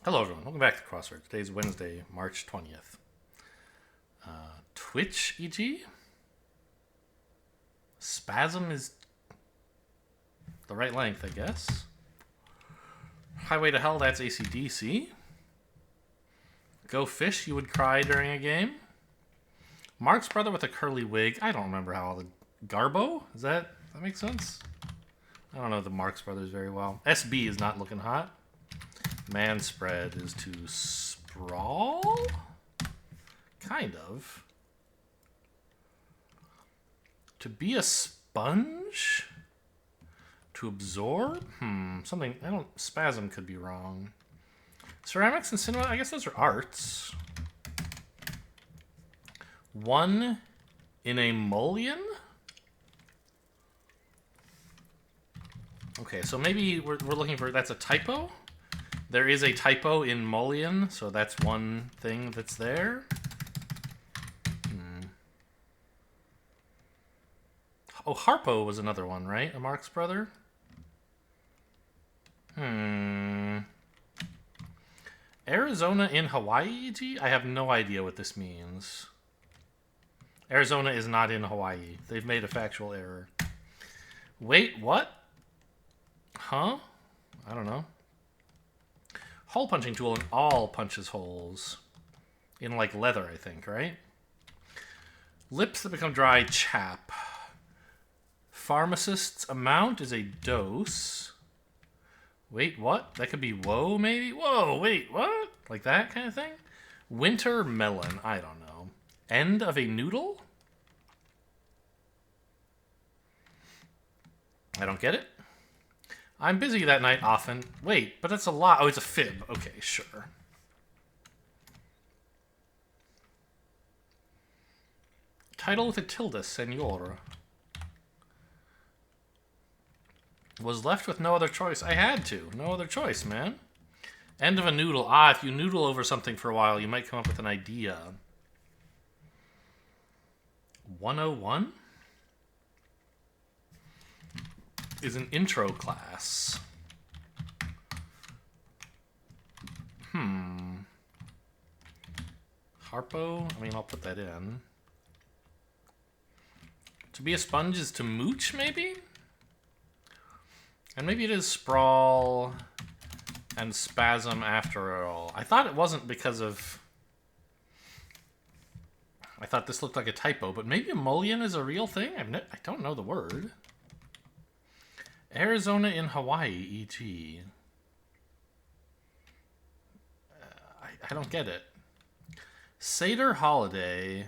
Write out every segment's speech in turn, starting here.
Hello, everyone. Welcome back to Crossword. Today's Wednesday, March 20th. Twitch, e.g. Spasm is the right length, I guess. Highway to Hell, that's AC/DC. Go Fish, you would cry during a game. Mark's brother with a curly wig. I don't remember how all the... Garbo? Does that make sense? I don't know the Marx Brothers very well. SB is not looking hot. Man spread is to sprawl? Kind of. To be a sponge? To absorb? Something, spasm could be wrong. Ceramics and cinema, I guess those are arts. One in a mullion? Okay, so maybe we're looking for, that's a typo? There is a typo in mullion, so that's one thing that's there. Oh, Harpo was another one, right? A Marx brother? Arizona in Hawaii, e.g.? I have no idea what this means. Arizona is not in Hawaii. They've made a factual error. Wait, what? Huh? I don't know. Hole punching tool in all punches holes. In like leather, I think, right? Lips that become dry, chap. Pharmacist's amount is a dose. Wait, what? That could be whoa, maybe? Whoa, wait, what? Like that kind of thing? Winter melon, I don't know. End of a noodle? I don't get it. I'm busy that night often. Wait, but that's a lot. Oh, it's a fib. Okay, sure. Title with a tilde, senor. Was left with no other choice. I had to. No other choice, man. End of a noodle. Ah, if you noodle over something for a while, you might come up with an idea. 101? Is an intro class. Harpo? I mean, I'll put that in. To be a sponge is to mooch, maybe? And maybe it is sprawl and spasm after all. I thought it wasn't because of... I thought this looked like a typo, but maybe a mullion is a real thing? I don't know the word. Arizona in Hawaii, e.g. I don't get it. Seder holiday.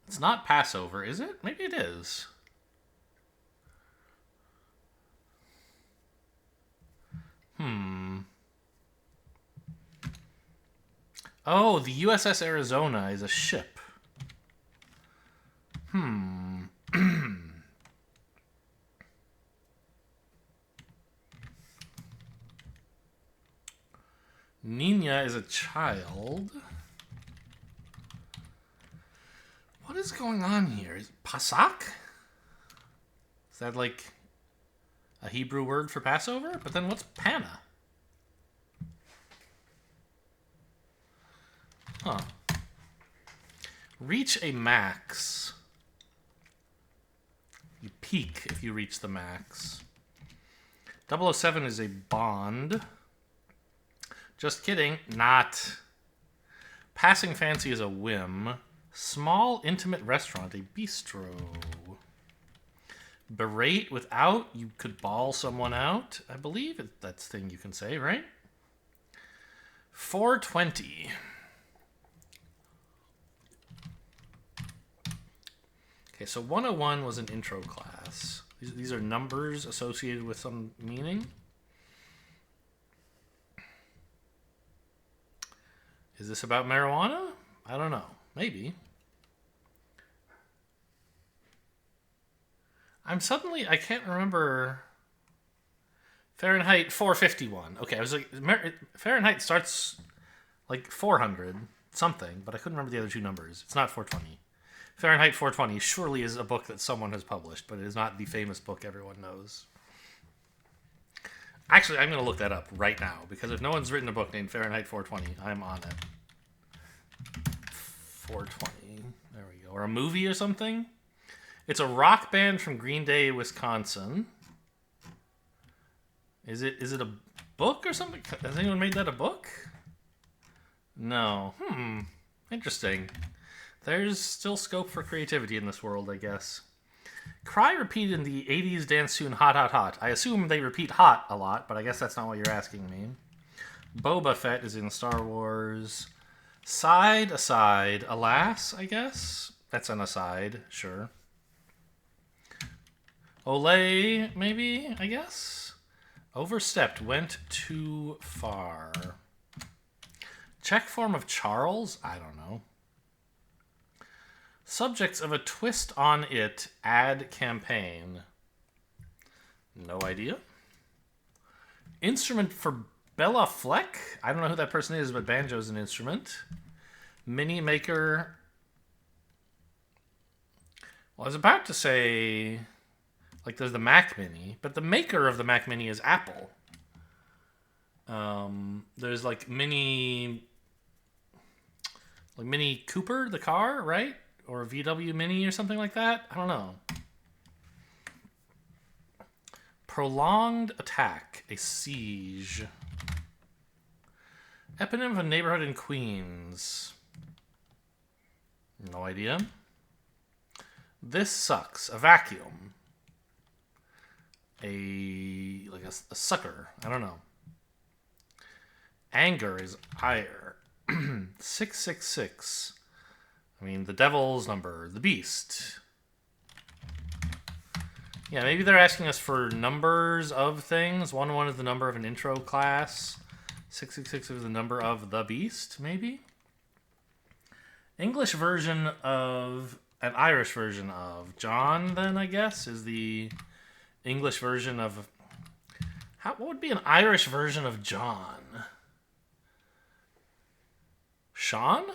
It's not Passover, is it? Maybe it is. Oh, the USS Arizona is a ship. Nina is a child. What is going on here? Is Pasak? Is that like a Hebrew word for Passover? But then what's Pana? Huh. Reach a max. You peak if you reach the max. 007 is a bond. Just kidding. Not. Passing fancy is a whim. Small, intimate restaurant, a bistro. Berate without, you could bawl someone out. I believe that's the thing you can say, right? 420. Okay, so 101 was an intro class. These are numbers associated with some meaning. Is this about marijuana? I don't know. Maybe. I can't remember. Fahrenheit 451. Okay, I was like, Fahrenheit starts like 400 something, but I couldn't remember the other two numbers. It's not 420. Fahrenheit 420 surely is a book that someone has published, but it is not the famous book everyone knows. Actually, I'm going to look that up right now, because if no one's written a book named Fahrenheit 420, I'm on it. 420. There we go. Or a movie or something? It's a rock band from Green Day, Wisconsin. Is it a book or something? Has anyone made that a book? No. Interesting. There's still scope for creativity in this world, I guess. Cry repeated in the 80s dance tune Hot Hot Hot. I assume they repeat hot a lot, but I guess that's not what you're asking me. Boba Fett is in Star Wars. Side aside, alas, I guess. That's an aside, sure. Olay, maybe, I guess. Overstepped, went too far. Czech form of Charles? I don't know. Subjects of a twist on it ad campaign. No idea. Instrument for Bella Fleck? I don't know who that person is, but banjo's an instrument. Mini maker. Well, I was about to say, like, there's the Mac Mini, but the maker of the Mac Mini is Apple. There's like Mini Cooper, the car, right? Or a VW Mini or something like that. I don't know. Prolonged attack, a siege. Eponym of a neighborhood in Queens. No idea. This sucks, a vacuum. A sucker. I don't know. Anger is ire. 666. I mean, the devil's number, the beast. Yeah, maybe they're asking us for numbers of things. 11 is the number of an intro class. 666 is the number of the beast, maybe? English version of an Irish version of John, then, I guess, is the English version of... what would be an Irish version of John? Sean?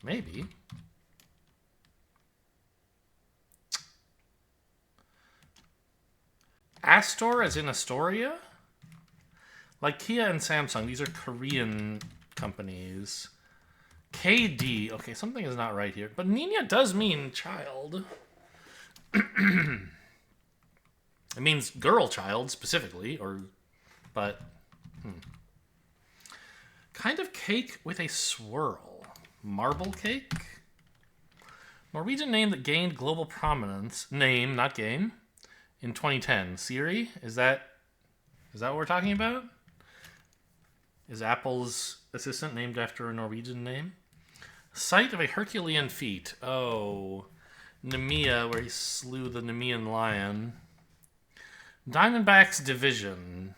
Maybe. Astor, as in Astoria? Like Kia and Samsung, these are Korean companies. KD. Okay, something is not right here. But Nina does mean child. It means girl child, specifically. But... Kind of cake with a swirl. Marble cake? Norwegian name that gained global prominence. Name, not game. In 2010. Siri? Is that what we're talking about? Is Apple's assistant named after a Norwegian name? Site of a Herculean feat. Oh. Nemea, where he slew the Nemean lion. Diamondbacks division.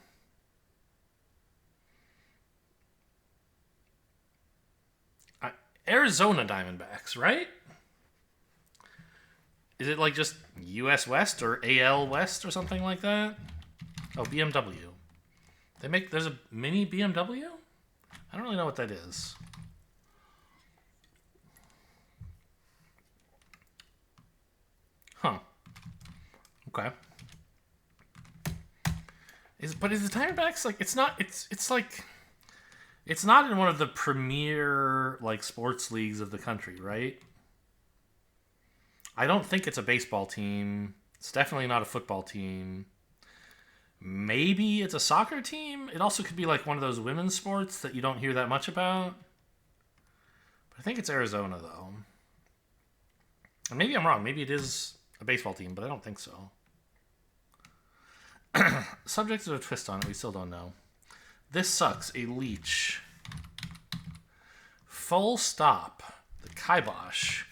Arizona Diamondbacks, right? Is it like just US West or AL West or something like that? Oh, BMW. There's a mini BMW? I don't really know what that is. Huh. Okay. But is the Diamondbacks like it's not in one of the premier like sports leagues of the country, right? I don't think it's a baseball team. It's definitely not a football team. Maybe it's a soccer team. It also could be like one of those women's sports that you don't hear that much about. But I think it's Arizona, though. And maybe I'm wrong. Maybe it is a baseball team, but I don't think so. Subject of a twist on it. We still don't know. This sucks. A leech. Full stop. The kibosh.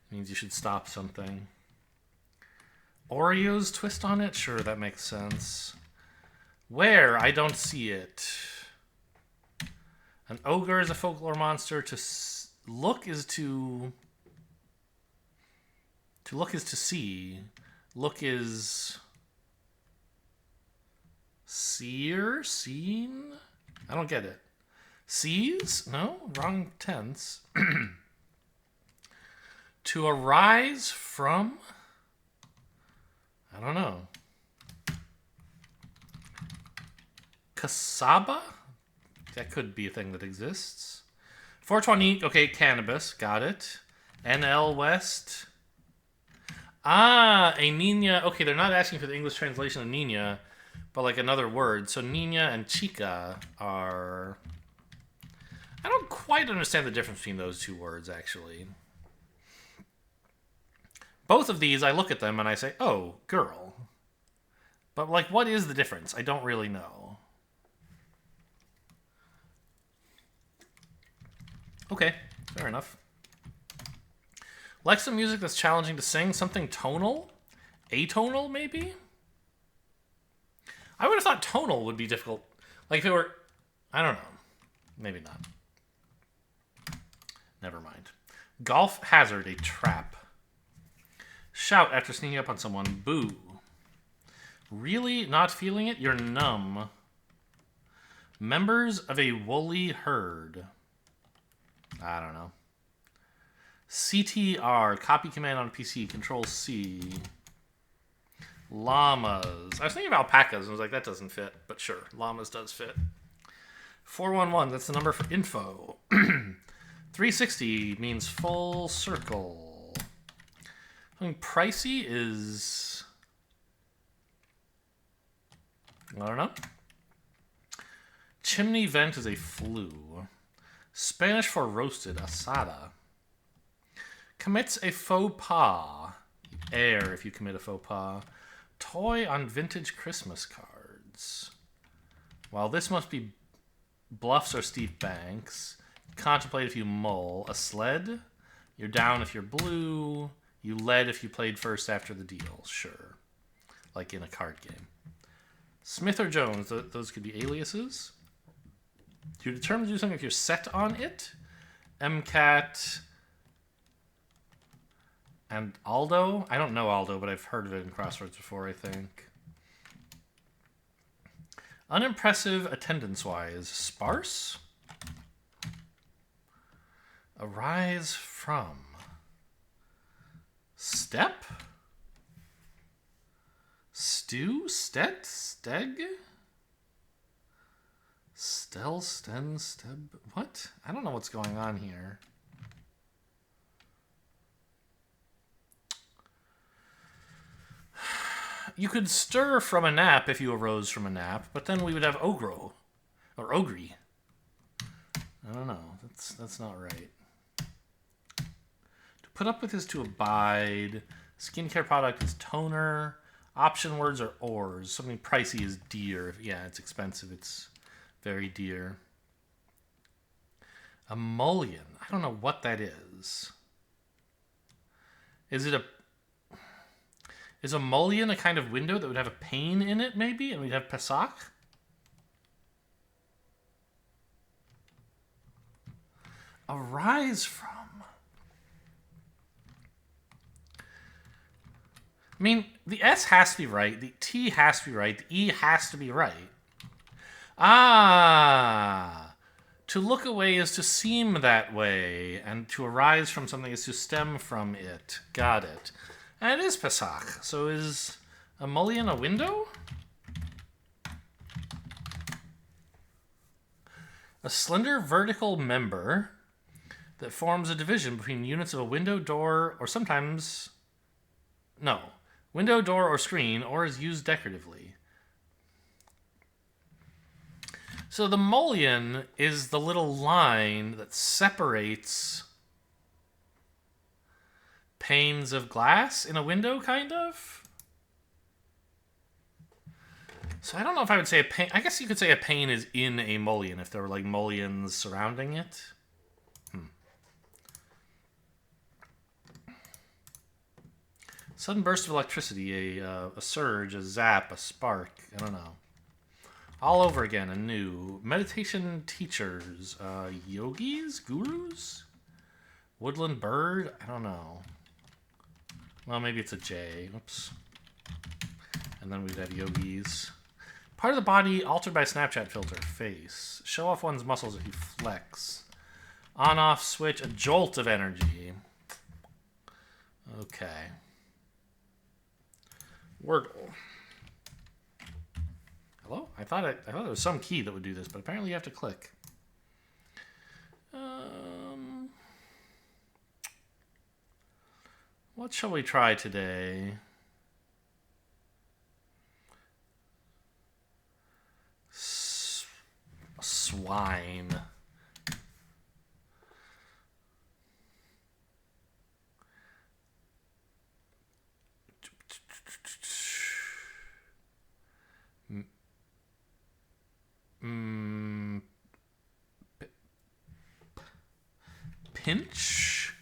Means you should stop something. Oreos twist on it? Sure, that makes sense. Where? I don't see it. An ogre is a folklore monster. To look is to... To look is to see. Look is... Seer? Seen? I don't get it. Sees? No? Wrong tense. To arise from... I don't know. Cassava? That could be a thing that exists. 420, okay, cannabis, got it. NL West. Ah, a Nina. Okay, they're not asking for the English translation of Nina, but like another word. So Nina and chica are... I don't quite understand the difference between those two words, actually. Both of these, I look at them and I say, oh, girl. But, like, what is the difference? I don't really know. Okay, fair enough. Like some music that's challenging to sing, something tonal? Atonal, maybe? I would have thought tonal would be difficult. Like, if it were... I don't know. Maybe not. Never mind. Golf hazard, a trap. Shout after sneaking up on someone. Boo. Really? Not feeling it? You're numb. Members of a woolly herd. I don't know. CTR. Copy command on PC. Control C. Llamas. I was thinking of alpacas and I was like, that doesn't fit. But sure, llamas does fit. 411. That's the number for info. 360 means full circle. Something pricey is... I don't know. Chimney vent is a flue. Spanish for roasted, asada. Commits a faux pas. Err if you commit a faux pas. Toy on vintage Christmas cards. Well, this must be bluffs or steep banks. Contemplate if you mull. A sled. You're down if you're blue. You led if you played first after the deal. Sure. Like in a card game. Smith or Jones. Those could be aliases. You're determined to do something if you're set on it. MCAT. And Aldo. I don't know Aldo, but I've heard of it in crosswords before, I think. Unimpressive attendance-wise. Sparse. Arise from. Step? Stew? Stet? Steg? Stel? Sten? Steb? What? I don't know what's going on here. You could stir from a nap if you arose from a nap, but then we would have ogro. Or ogre. I don't know. That's not right. To put up with is to abide. Skincare product is toner. Option words are ors. Something pricey is dear. Yeah, it's expensive. It's very dear. A mullion. I don't know what that is. Is a mullion a kind of window that would have a pane in it, maybe? And we'd have Pesach? Arise from. I mean, the S has to be right. The T has to be right. The E has to be right. Ah. To look away is to seem that way. And to arise from something is to stem from it. Got it. And it is Pesach. So is a mullion a window? A slender vertical member that forms a division between units of a window, door, or sometimes... No. Window, door, or screen, or is used decoratively. So the mullion is the little line that separates panes of glass in a window, kind of? So I don't know if I would say a pane... I guess you could say a pane is in a mullion if there were, like, mullions surrounding it. Sudden burst of electricity, a surge, a zap, a spark. I don't know. All over again, anew. Meditation teachers, yogis, gurus, woodland bird. I don't know. Well, maybe it's a J. Oops. And then we'd have yogis. Part of the body altered by Snapchat filter. Face. Show off one's muscles if you flex. On-off switch. A jolt of energy. Okay. Wordle. Hello? I thought there was some key that would do this, but apparently you have to click. What shall we try today? Swine. Pinch.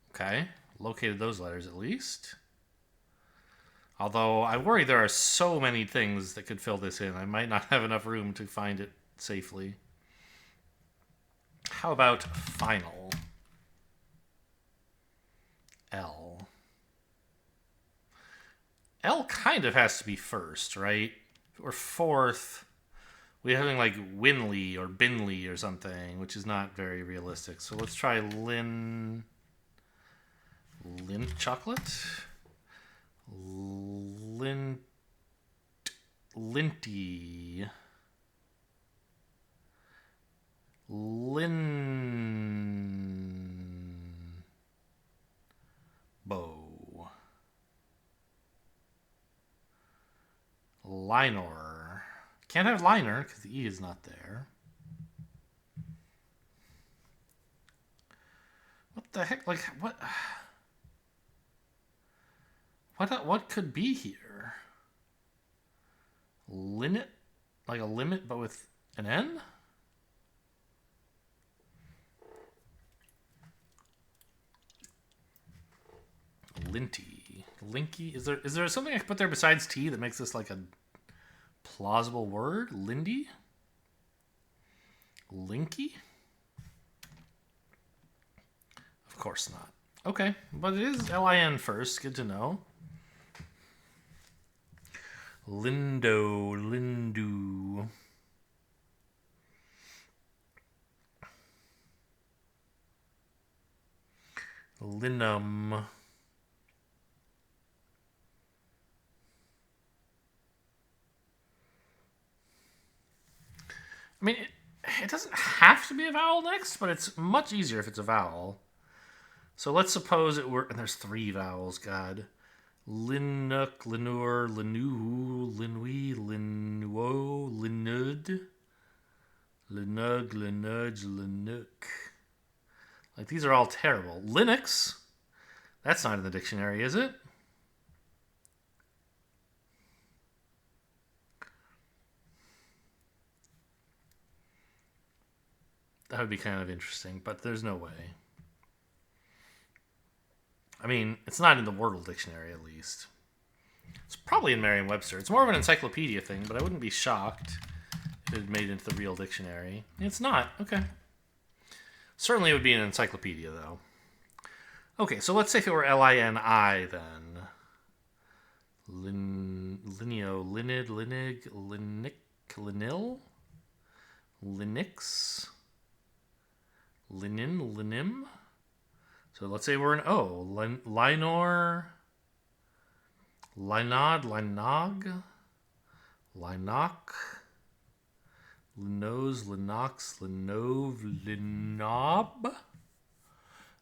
Okay, located those letters at least. Although I worry there are so many things that could fill this in, I might not have enough room to find it safely. How about final? L. L kind of has to be first, right? Or fourth. We're having like Winley or Binley or something, which is not very realistic. So let's try Lint chocolate? Linty. Bow. Linor. Can't have liner because the E is not there. What the heck? Like, what? What could be here? Limit? Like a limit, but with an N? Linty. Linky? Is there something I can put there besides T that makes this like a plausible word? Lindy? Linky? Of course not. Okay, but it is L-I-N first. Good to know. Lindo, Lindu. Linum. I mean, it doesn't have to be a vowel next, but it's much easier if it's a vowel. So let's suppose it were, and there's 3 vowels, God. Linuk, Linur, Linu, Linui, Linuo, Linud, Linug, Linudge, Linuk. Like, these are all terrible. Linux, that's not in the dictionary, is it? That would be kind of interesting, but there's no way. I mean, it's not in the Wordle dictionary, at least. It's probably in Merriam-Webster. It's more of an encyclopedia thing, but I wouldn't be shocked if it made it into the real dictionary. It's not. Okay. Certainly it would be an encyclopedia, though. Okay, so let's say if it were L-I-N-I, then. Linio, Linid, Linig, Linic, Linil, Linux, Linin, Linim. So let's say we're an O. Linor, Linod, Linog, Linoc, Linos, Linox, Linov, Linob,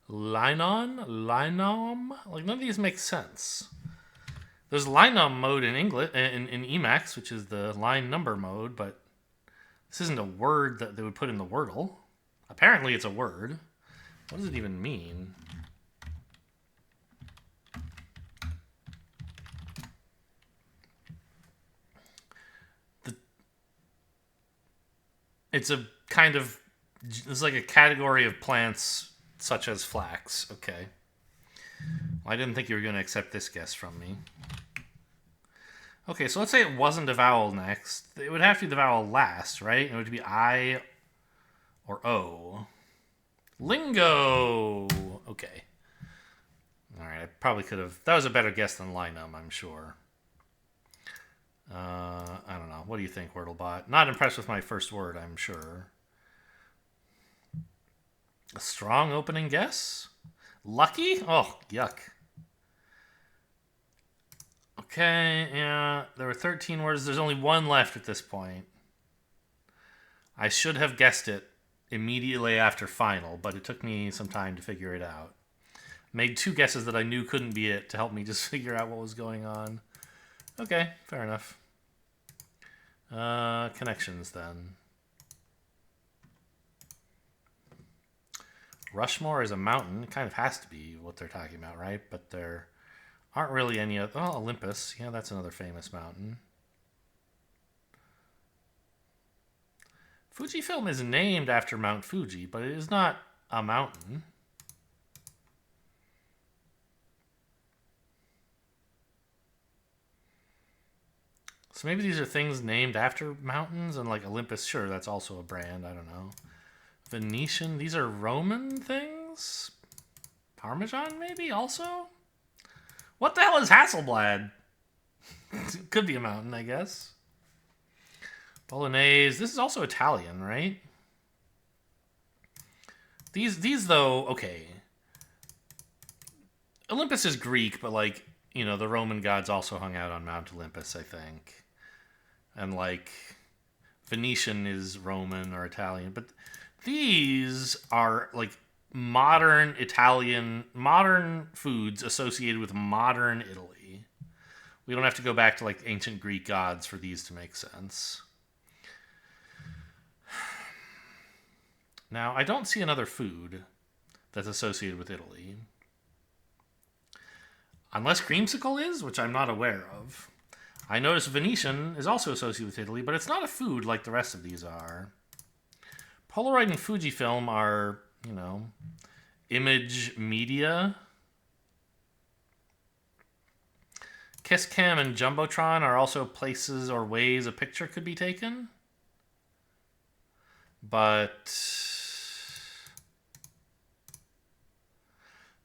Linon, Linom. Like, none of these make sense. There's Linom mode in English, in Emacs, which is the line number mode, but this isn't a word that they would put in the Wordle. Apparently it's a word. What does it even mean? It's a kind of, it's like a category of plants such as flax. Okay. Well, I didn't think you were going to accept this guess from me. Okay, so let's say it wasn't a vowel next. It would have to be the vowel last, right? It would be I or O. Lingo! Okay. Alright, I probably could have... That was a better guess than Linum, I'm sure. I don't know. What do you think, Wordlebot? Not impressed with my first word, I'm sure. A strong opening guess? Lucky? Oh, yuck. Okay, yeah. There were 13 words. There's only one left at this point. I should have guessed it immediately after final, but it took me some time to figure it out. Made 2 guesses that I knew couldn't be it to help me just figure out what was going on. Okay, fair enough. Connections then. Rushmore is a mountain. It kind of has to be what they're talking about, right? But there aren't really any other... Oh, Olympus. Yeah, that's another famous mountain. Fujifilm is named after Mount Fuji, but it is not a mountain. So maybe these are things named after mountains, and like Olympus, sure, that's also a brand. I don't know. Venetian, these are Roman things? Parmesan, maybe, also? What the hell is Hasselblad? Could be a mountain, I guess. Bolognese, this is also Italian, right? These though, okay. Olympus is Greek, but like, you know, the Roman gods also hung out on Mount Olympus, I think. And like, Venetian is Roman or Italian, but these are like modern Italian, modern foods associated with modern Italy. We don't have to go back to like ancient Greek gods for these to make sense. Now, I don't see another food that's associated with Italy. Unless creamsicle is, which I'm not aware of. I notice Venetian is also associated with Italy, but it's not a food like the rest of these are. Polaroid and Fujifilm are, you know, image media. Kisscam and Jumbotron are also places or ways a picture could be taken. But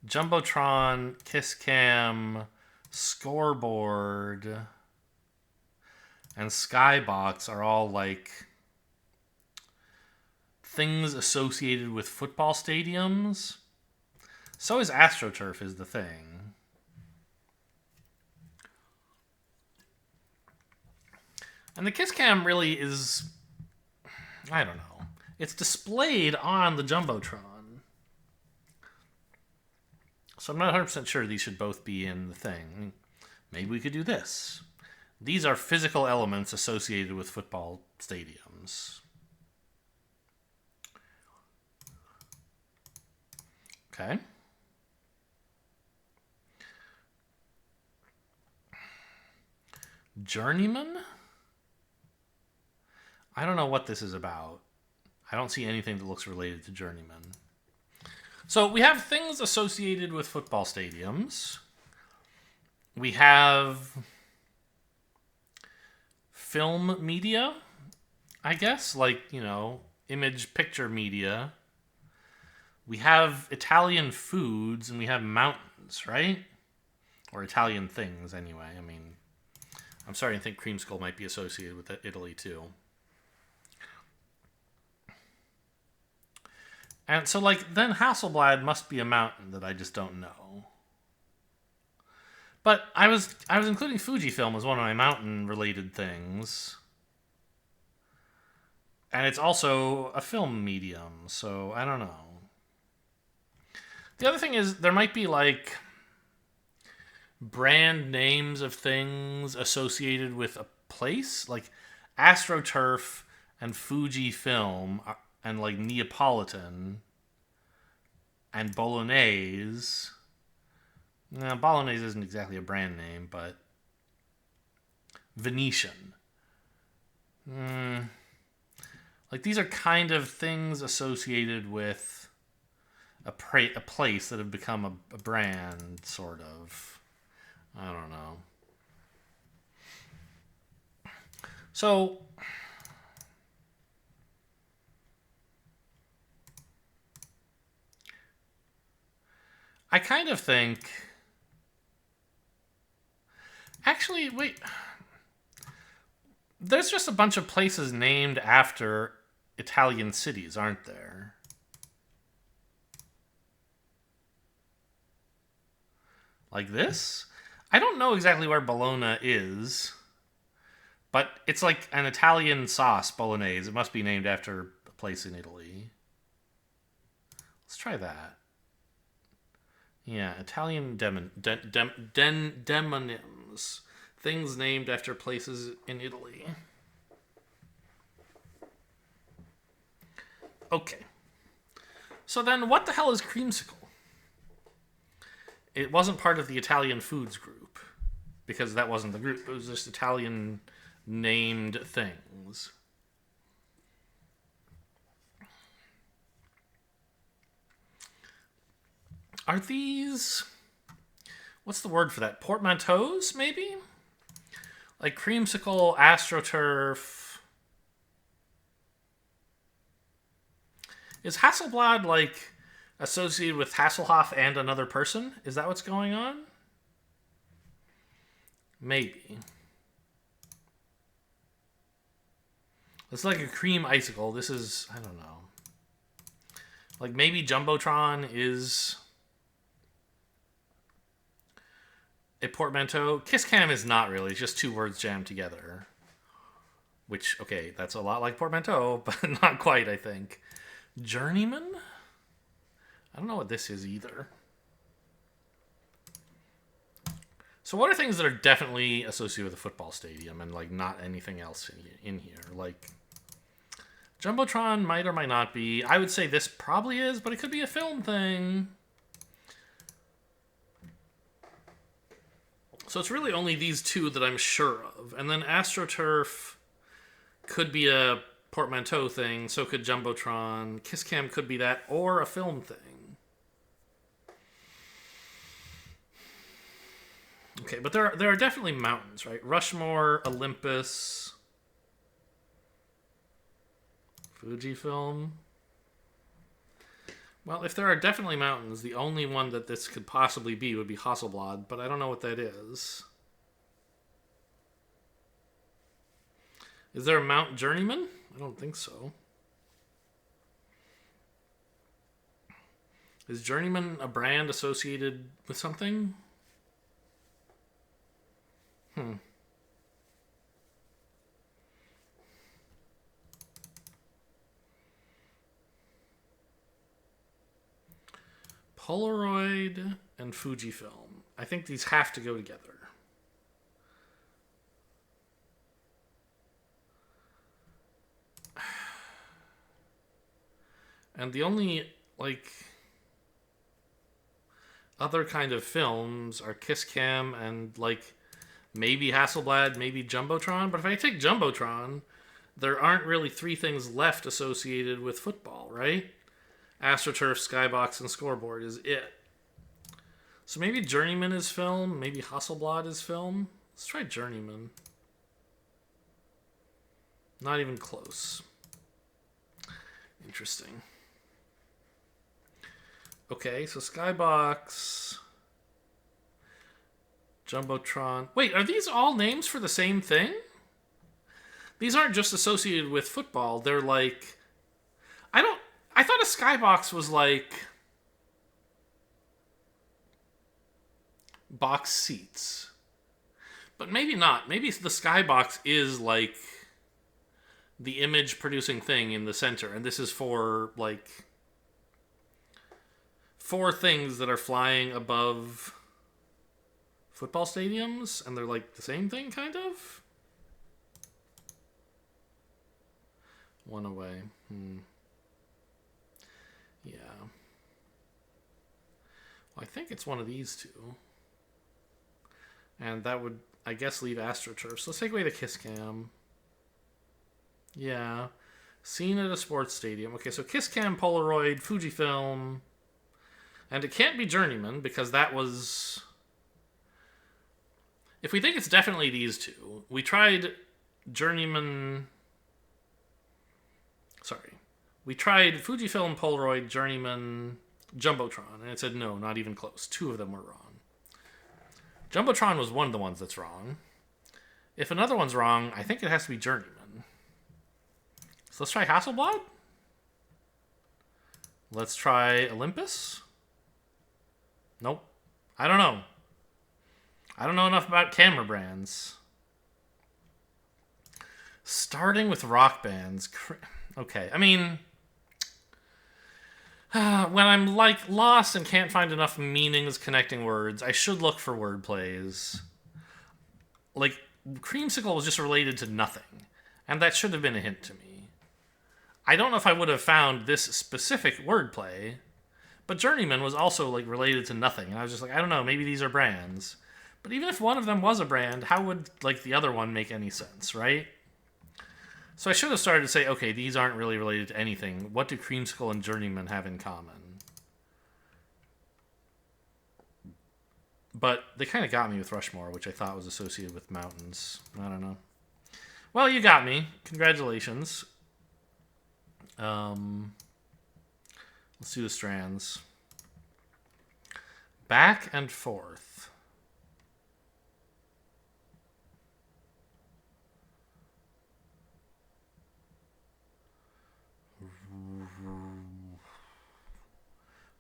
Jumbotron, Kisscam, Scoreboard, and Skybox are all like things associated with football stadiums. So is AstroTurf is the thing. And the Kisscam really is, I don't know. It's displayed on the Jumbotron. So I'm not 100% sure these should both be in the thing. Maybe we could do this. These are physical elements associated with football stadiums. Okay. Journeyman? I don't know what this is about. I don't see anything that looks related to Journeyman. So we have things associated with football stadiums. We have film media, I guess, like, you know, image picture media. We have Italian foods, and we have mountains, right? Or Italian things, anyway. I mean, I'm starting to think creamsicle might be associated with Italy, too. And so, like, then Hasselblad must be a mountain that I just don't know. But I was including Fujifilm as one of my mountain-related things. And it's also a film medium, so I don't know. The other thing is, there might be, like, brand names of things associated with a place. Like, AstroTurf and Fujifilm and, like, Neapolitan and Bolognese. Now, Bolognese isn't exactly a brand name, but Venetian. Like, these are kind of things associated with a place that have become a brand, sort of. I don't know. So, I kind of think... Actually, wait. There's just a bunch of places named after Italian cities, aren't there? Like this? I don't know exactly where Bologna is, but it's like an Italian sauce, bolognese. It must be named after a place in Italy. Let's try that. Yeah, Italian demonyms. Things named after places in Italy. Okay. So then, what the hell is creamsicle? It wasn't part of the Italian foods group, because that wasn't the group. It was just Italian named things. Are these... What's the word for that? Portmanteaus, maybe? Like creamsicle, astroturf. Is Hasselblad, like, associated with Hasselhoff and another person? Is that what's going on? Maybe. It's like a cream icicle. This is, I don't know. Like, maybe Jumbotron is a portmanteau. Kiss Cam is not really. It's just two words jammed together. Which, okay, that's a lot like portmanteau, but not quite, I think. Journeyman? I don't know what this is either. So what are things that are definitely associated with a football stadium and, like, not anything else in here? Like, Jumbotron might or might not be. I would say this probably is, but it could be a film thing. So it's really only these two that I'm sure of. And then AstroTurf could be a portmanteau thing, so could Jumbotron. Kiss Cam could be that, or a film thing. Okay, but there are definitely mountains, right? Rushmore, Olympus, Fujifilm. Well, if there are definitely mountains, the only one that this could possibly be would be Hasselblad, but I don't know what that is. Is there a Mount Journeyman? I don't think so. Is Journeyman a brand associated with something? Polaroid and Fujifilm. I think these have to go together. And the only, like, other kind of films are Kiss Cam and, like, maybe Hasselblad, maybe Jumbotron. But if I take Jumbotron, there aren't really three things left associated with football, right? AstroTurf, Skybox, and Scoreboard is it. So maybe Journeyman is film, maybe Hasselblad is film. Let's try Journeyman. Not even close. Interesting. Okay, so Skybox, Jumbotron. Wait, are these all names for the same thing? These aren't just associated with football. They're like... I thought a Skybox was like... box seats. But maybe not. Maybe the Skybox is like the image producing thing in the center. And this is for, like... four things that are flying above football stadiums, and they're like the same thing, kind of? One away. Yeah. Well, I think it's one of these two. And that would, I guess, leave AstroTurf. So let's take away the Kiss Cam. Yeah. Seen at a sports stadium. Okay, so Kiss Cam, Polaroid, Fujifilm... And it can't be Journeyman, because that was... If we think it's definitely these two, we tried Journeyman... Sorry. We tried Fujifilm, Polaroid, Journeyman, Jumbotron, and it said no, not even close. Two of them were wrong. Jumbotron was one of the ones that's wrong. If another one's wrong, I think it has to be Journeyman. So let's try Hasselblad. Let's try Olympus. Nope. I don't know. I don't know enough about camera brands. Starting with rock bands. Okay, I mean, when I'm like lost and can't find enough meanings connecting words, I should look for word plays. Like, creamsicle was just related to nothing, and that should have been a hint to me. I don't know if I would have found this specific wordplay, but Journeyman was also like related to nothing, and I was just like, I don't know, maybe these are brands. But even if one of them was a brand, how would like the other one make any sense, right? So I should have started to say, okay, these aren't really related to anything. What do Creamsicle and Journeyman have in common? But they kind of got me with Rushmore, which I thought was associated with mountains. I don't know. Well, you got me. Congratulations. Let's do the strands. Back and forth.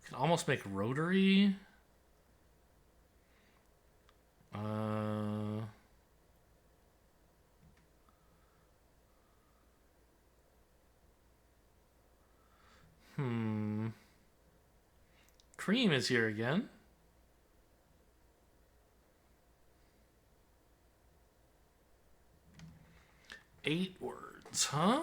Can almost make rotary. Cream is here again. Eight words, huh?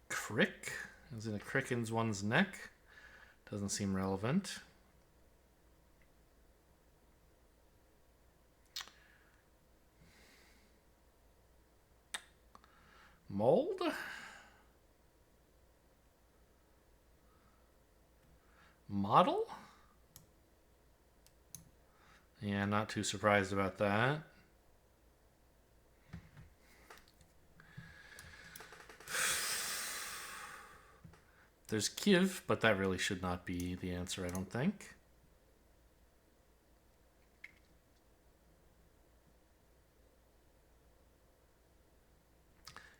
Crick, as in a crick in one's neck. Doesn't seem relevant. Mold? Model? Yeah, not too surprised about that. There's Kiev, but that really should not be the answer, I don't think.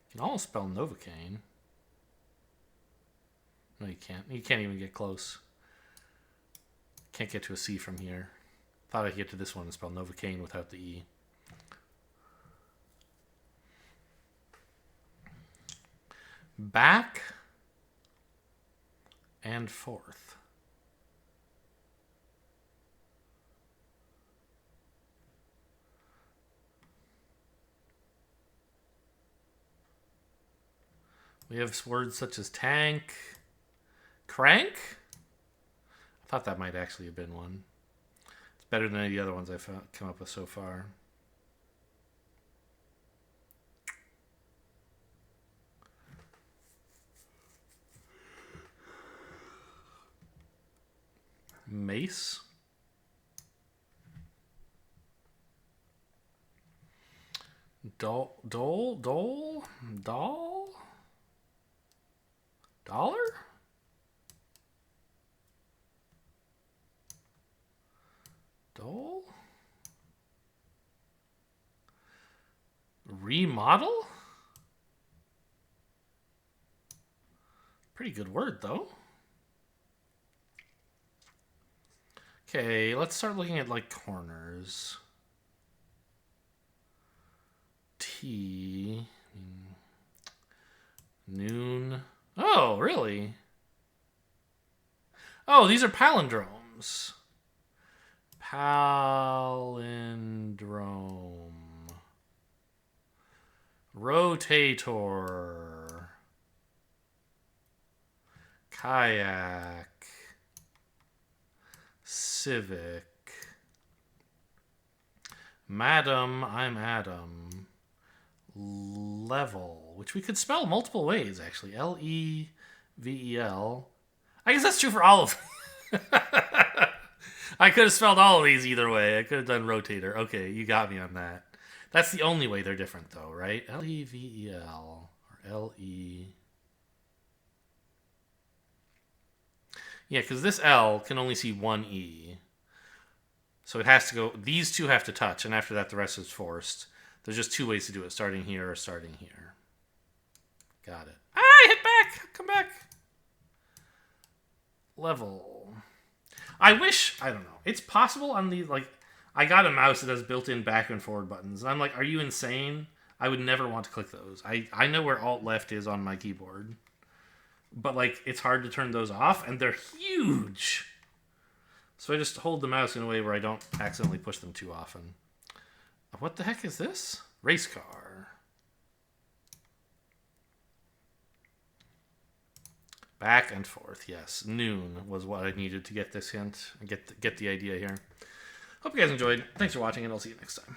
You can almost spell Novocaine. No, you can't. You can't even get close. Can't get to a C from here. Thought I could get to this one and spell Novocaine without the E. Back and forth. We have words such as tank, crank. I thought that might actually have been one. It's better than any of the other ones I've come up with so far. Mace. Doll? Dollar? Dole? Remodel? Pretty good word, though. Okay, let's start looking at, like, corners. T. Noon. Oh, really? Oh, these are palindromes. Palindrome. Rotator. Kayak. Civic. Madam, I'm Adam. Level, which we could spell multiple ways, actually. Level. I guess that's true for all of them. I could have spelled all of these either way. I could have done rotator. Okay, you got me on that. That's the only way they're different, though, right? Level or Le. Yeah, because this L can only see one E. So it has to go, these two have to touch, and after that the rest is forced. There's just two ways to do it, starting here or starting here. Got it. Ah, hit back! Come back! level. I wish, I don't know. It's possible on the, like, I got a mouse that has built-in back and forward buttons. And I'm like, are you insane? I would never want to click those. I know where Alt Left is on my keyboard. But, like, it's hard to turn those off, and they're huge. So I just hold the mouse in a way where I don't accidentally push them too often. What the heck is this? Race car. Back and forth, yes. Noon was what I needed to get this hint and get the idea here. Hope you guys enjoyed. Thanks for watching, and I'll see you next time.